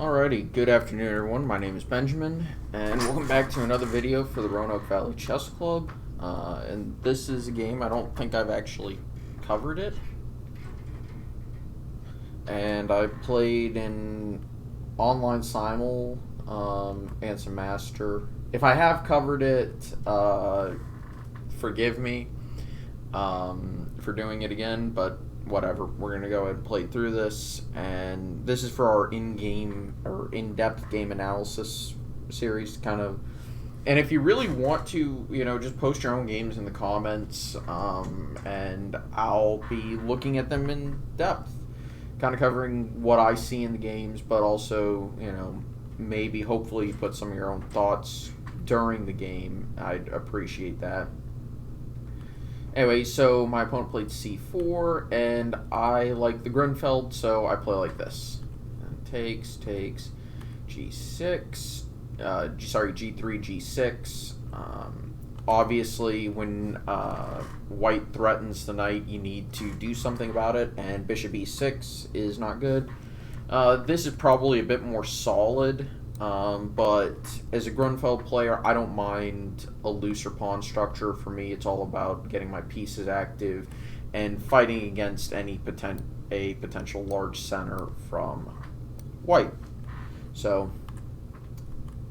Alrighty, good afternoon everyone, my name is Benjamin, and welcome back to another video for the Roanoke Valley Chess Club. And this is a game, I don't think I've actually covered it. And I played in online simul and some master. If I have covered it, forgive me for doing it again, but whatever. We're going to go ahead and play through this, and this is for our in-game or in-depth game analysis series, kind of. And if you really want to, just post your own games in the comments, and I'll be looking at them in depth, kind of covering what I see in the games, but also, maybe hopefully put some of your own thoughts during the game. I'd appreciate that. Anyway, so my opponent played c4, and I like the Grunfeld, so I play like this. Takes, g6, g3, g6. Obviously, when white threatens the knight, you need to do something about it, and bishop e6 is not good. This is probably a bit more solid, but as a Grunfeld player, I don't mind a looser pawn structure. For me, it's all about getting my pieces active and fighting against any potential large center from white. So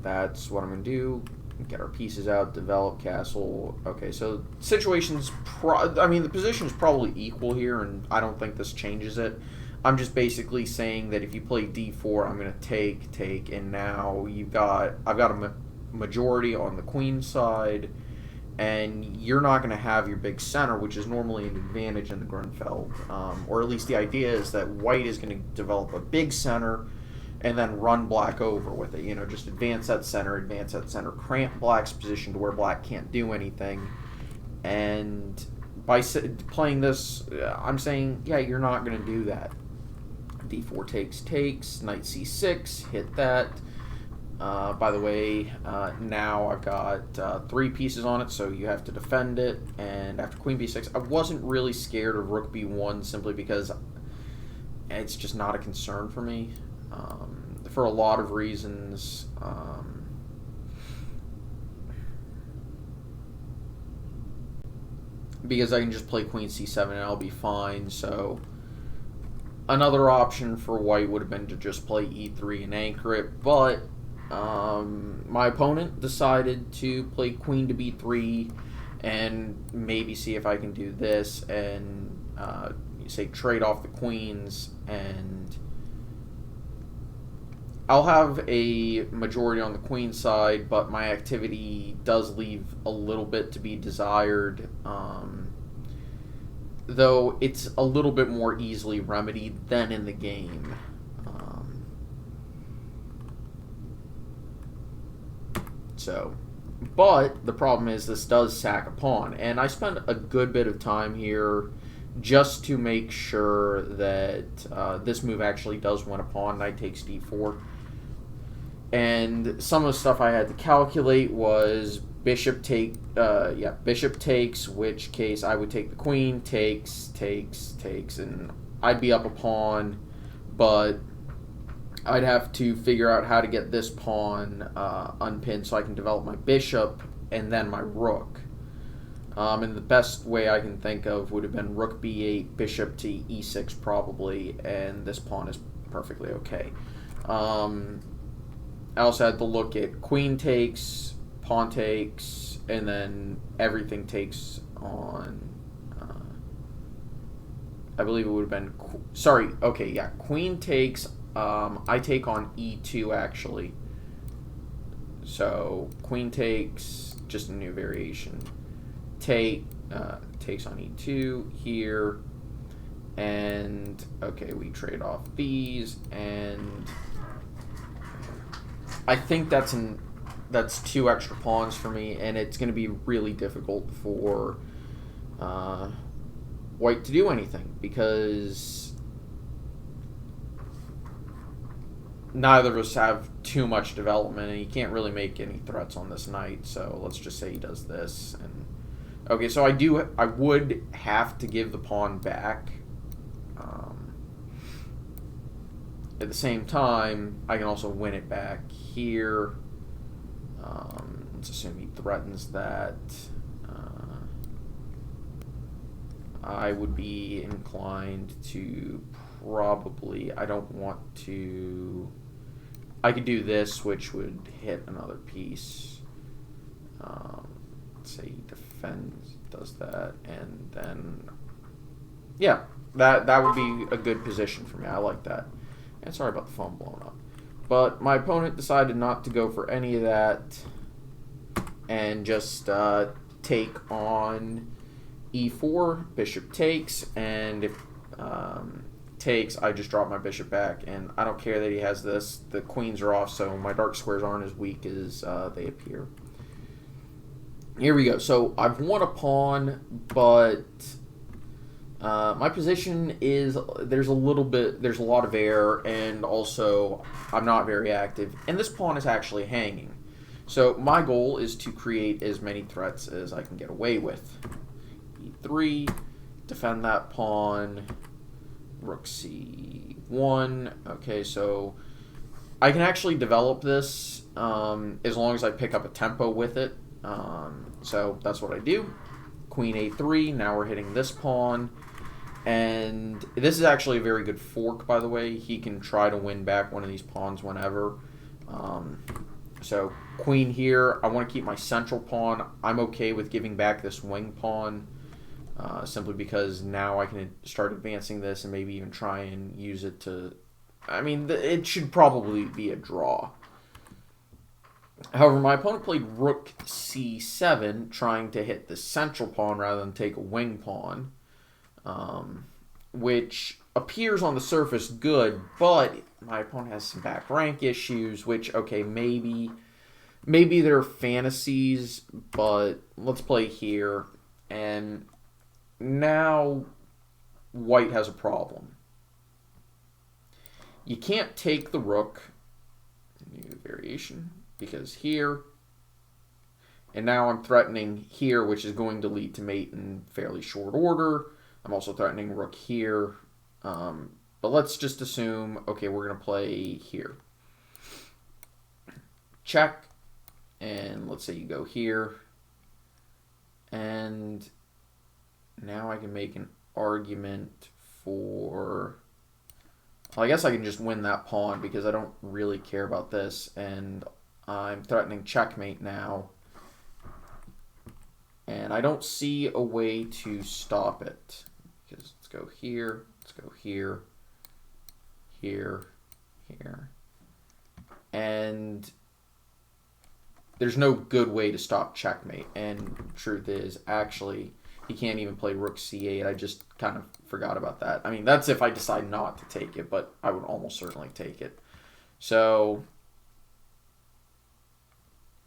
that's what I'm going to do. Get our pieces out, develop castle. Okay, so situation's the position's probably equal here, and I don't think this changes it. I'm just basically saying that if you play d4, I'm going to take, and now I've got a majority on the queen side, and you're not going to have your big center, which is normally an advantage in the Grunfeld. Or at least the idea is that white is going to develop a big center and then run black over with it. Just advance that center, cramp black's position to where black can't do anything. And by playing this, I'm saying, yeah, you're not going to do that. d4 takes, knight c6, hit that. By the way, now I've got 3 pieces on it, so you have to defend it. And after queen b6, I wasn't really scared of rook b1 simply because it's just not a concern for me for a lot of reasons. Because I can just play queen c7 and I'll be fine. So another option for white would have been to just play e3 and anchor it, but my opponent decided to play queen to b3 and maybe see if I can do this and say trade off the queens, and I'll have a majority on the queen side, but my activity does leave a little bit to be desired, though it's a little bit more easily remedied than in the game. But the problem is this does sack a pawn, and I spent a good bit of time here just to make sure that this move actually does win a pawn. Knight takes d4. And some of the stuff I had to calculate was bishop takes, which case I would take the queen, takes, and I'd be up a pawn, but I'd have to figure out how to get this pawn unpinned so I can develop my bishop and then my rook. And the best way I can think of would have been rook b8, bishop to e6 probably, and this pawn is perfectly okay. I also had to look at queen takes, pawn takes, and then everything takes on, I believe it would have been, queen takes, I take on e2 actually. So queen takes, just a new variation. Takes on e2 here, and okay, we trade off these, and I think that's 2 extra pawns for me, and it's going to be really difficult for white to do anything because neither of us have too much development, and he can't really make any threats on this knight. So let's just say he does this, and okay, so I would have to give the pawn back. at the same time, I can also win it back here. Let's assume he threatens that. I would be inclined to probably, I don't want to, I could do this, which would hit another piece. Let's say he defends, does that, and then, yeah, that would be a good position for me. I like that. And sorry about the phone blowing up. But my opponent decided not to go for any of that and just take on e4, bishop takes, and if takes, I just drop my bishop back, and I don't care that he has this. The queens are off, so my dark squares aren't as weak as they appear. Here we go. So I've won a pawn, but my position is there's a lot of air, and also I'm not very active, and this pawn is actually hanging. So my goal is to create as many threats as I can get away with. E3, defend that pawn, rook c1. Okay, so I can actually develop this as long as I pick up a tempo with it. So that's what I do. Queen a3, now we're hitting this pawn. And this is actually a very good fork, by the way. He can try to win back one of these pawns whenever. So queen here, I want to keep my central pawn. I'm okay with giving back this wing pawn. Simply because now I can start advancing this and maybe even try and use it to... I mean, it should probably be a draw. However, my opponent played rook c7, trying to hit the central pawn rather than take a wing pawn, which appears on the surface good, but my opponent has some back rank issues, which, okay, maybe they're fantasies, but let's play here, and... now, white has a problem. You can't take the rook, new variation, because here, and now I'm threatening here, which is going to lead to mate in fairly short order. I'm also threatening rook here, but let's just assume, okay, we're going to play here. Check, and let's say you go here, and... now I can make an argument for... well, I guess I can just win that pawn because I don't really care about this. And I'm threatening checkmate now. And I don't see a way to stop it. Because let's go here, let's go here, here, here. And there's no good way to stop checkmate. And truth is, actually... he can't even play rook c8. I just kind of forgot about that. I mean, that's if I decide not to take it, but I would almost certainly take it. So,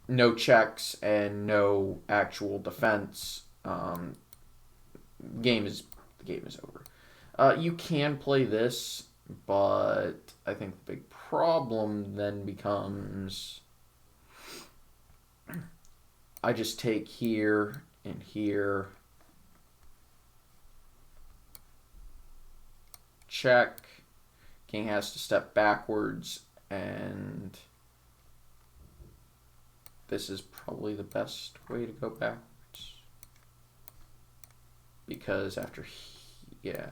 no checks and no actual defense. The game is over. You can play this, but I think the big problem then becomes I just take here and here. Check. King has to step backwards, and this is probably the best way to go backwards. Because after, yeah.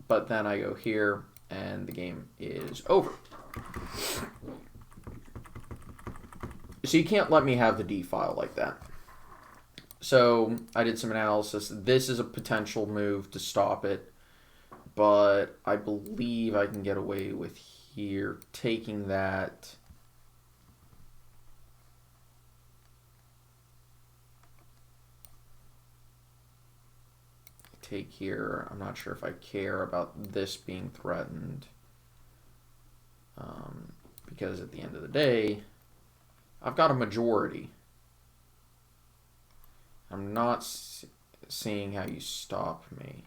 But then I go here, and the game is over. So you can't let me have the D file like that. So I did some analysis. This is a potential move to stop it. But I believe I can get away with here taking that. Take here. I'm not sure if I care about this being threatened. Because at the end of the day, I've got a majority. I'm not seeing how you stop me.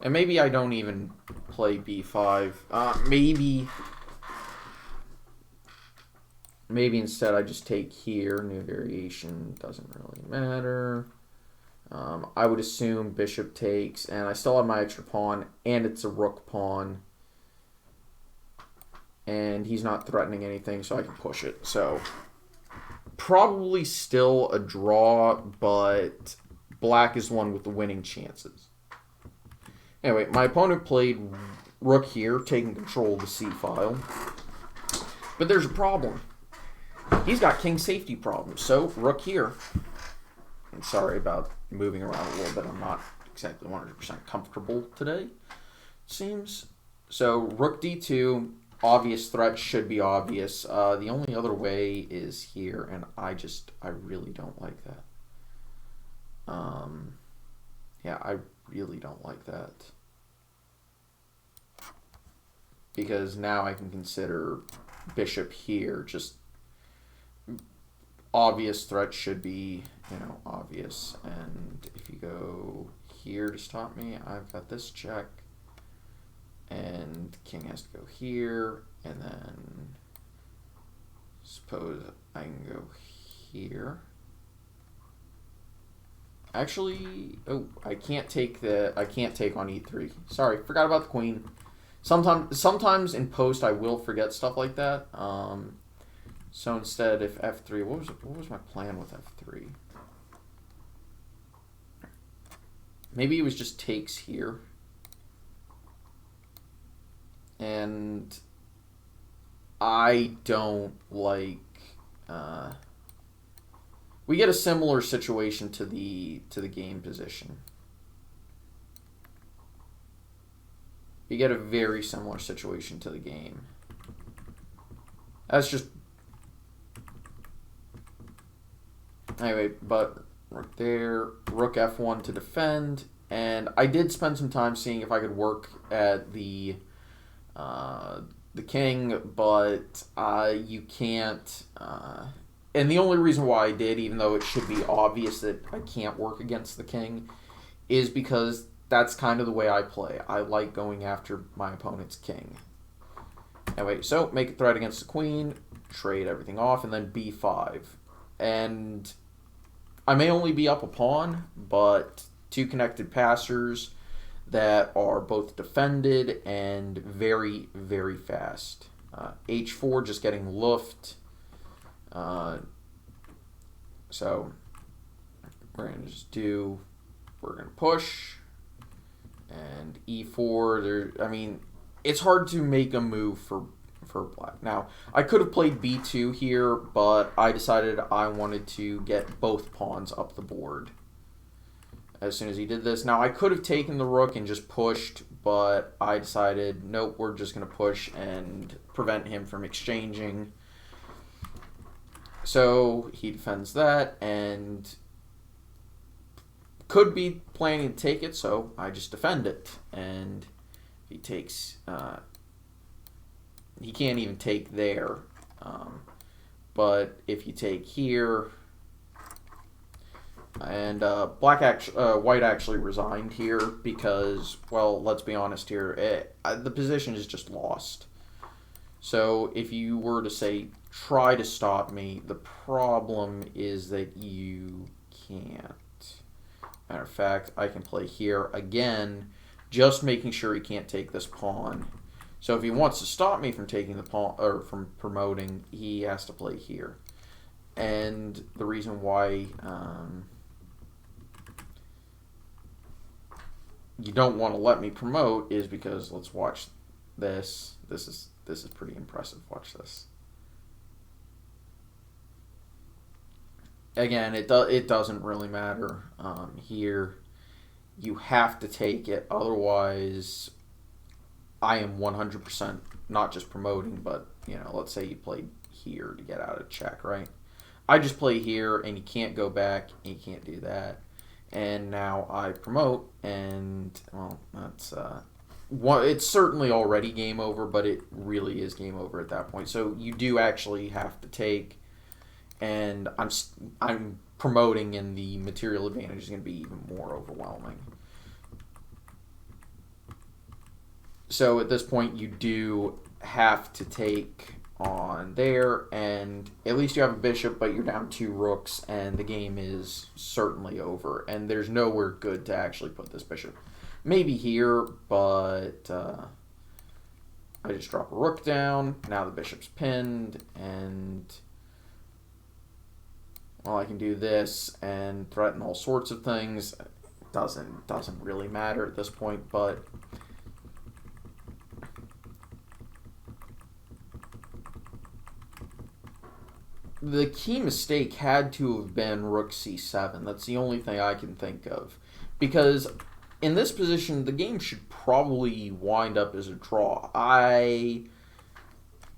And maybe I don't even play b5. Maybe instead I just take here. New variation doesn't really matter. I would assume bishop takes, and I still have my extra pawn, and it's a rook pawn. And he's not threatening anything, so I can push it. So probably still a draw, but black is the one with the winning chances. Anyway, my opponent played rook here, taking control of the c-file. But there's a problem. He's got king safety problems, so rook here. And sorry about moving around a little bit. I'm not exactly 100% comfortable today, it seems. So rook d2, obvious threat should be obvious. The only other way is here, and I really don't like that. Yeah, I really don't like that. Because now I can consider bishop here. Just obvious threat should be, obvious. And if you go here to stop me, I've got this check. And king has to go here. And then suppose I can go here. Actually, I can't take on e3. Sorry, forgot about the queen. Sometimes in post I will forget stuff like that. So instead, if f3, what was my plan with f3? Maybe it was just takes here. And I don't like. We get a similar situation to the game position. You get a very similar situation to the game. That's just... Anyway, but rook there, rook f1 to defend, and I did spend some time seeing if I could work at the king, but you can't... and the only reason why I did, even though it should be obvious that I can't work against the king, is because that's kind of the way I play. I like going after my opponent's king. Anyway, so make a threat against the queen, trade everything off, and then b5. And I may only be up a pawn, but two connected passers that are both defended and very, very fast. h4 just getting loofed. So we're going to just do, we're going to push, and e4, it's hard to make a move for black. Now, I could have played b2 here, but I decided I wanted to get both pawns up the board as soon as he did this. Now, I could have taken the rook and just pushed, but I decided, nope, we're just going to push and prevent him from exchanging. So he defends that, and could be planning to take it, so I just defend it. And he takes, he can't even take there. But if you take here, and white actually resigned here because, well, let's be honest here, the position is just lost. So if you were to say, try to stop me, the problem is that you can't. Matter of fact, I can play here again, just making sure he can't take this pawn. So if he wants to stop me from taking the pawn, or from promoting, he has to play here. And the reason why you don't want to let me promote is because, let's watch this. This is pretty impressive. Watch this. Again, it doesn't really matter. Here, you have to take it. Otherwise, I am 100% not just promoting, but, let's say you played here to get out of check, right? I just play here, and you can't go back, and you can't do that. And now I promote, and, well, that's... it's certainly already game over, but it really is game over at that point. So you do actually have to take... And I'm promoting, and the material advantage is going to be even more overwhelming. So at this point, you do have to take on there, and at least you have a bishop, but you're down 2 rooks, and the game is certainly over. And there's nowhere good to actually put this bishop. Maybe here, but I just drop a rook down. Now the bishop's pinned, and well, I can do this and threaten all sorts of things. Doesn't really matter at this point, but the key mistake had to have been rook c7. That's the only thing I can think of. Because in this position, the game should probably wind up as a draw. I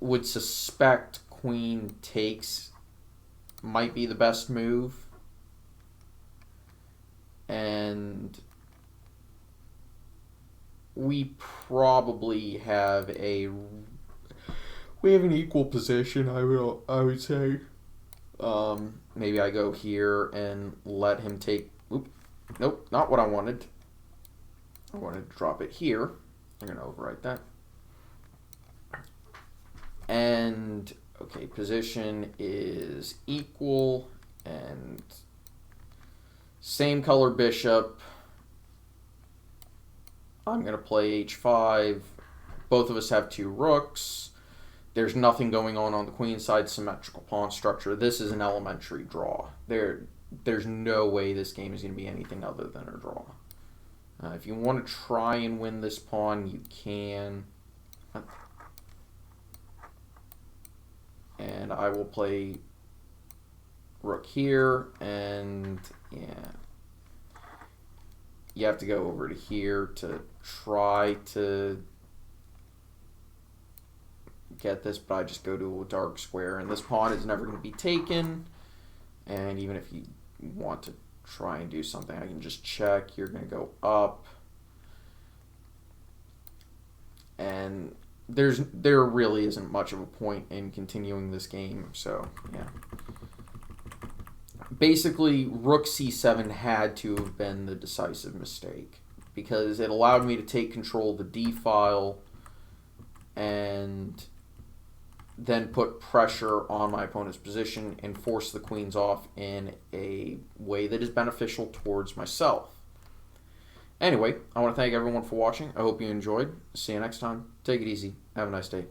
would suspect queen takes might be the best move. And we probably have an equal position, I would say. Maybe I go here and let him take. Nope, not what I wanted. I wanted to drop it here. I'm going to overwrite that. And okay, position is equal, and same color bishop. I'm going to play h5. Both of us have 2 rooks. There's nothing going on the queen side, symmetrical pawn structure. This is an elementary draw. There's no way this game is going to be anything other than a draw. If you want to try and win this pawn, you can. And I will play rook here, and yeah. You have to go over to here to try to get this, but I just go to a dark square, and this pawn is never going to be taken. And even if you want to try and do something, I can just check. You're going to go up, and there really isn't much of a point in continuing this game. So yeah, basically rook c7 had to have been the decisive mistake, because it allowed me to take control of the d file and then put pressure on my opponent's position and force the queens off in a way that is beneficial towards myself. Anyway, I want to thank everyone for watching. I hope you enjoyed. See you next time. Take it easy. Have a nice day.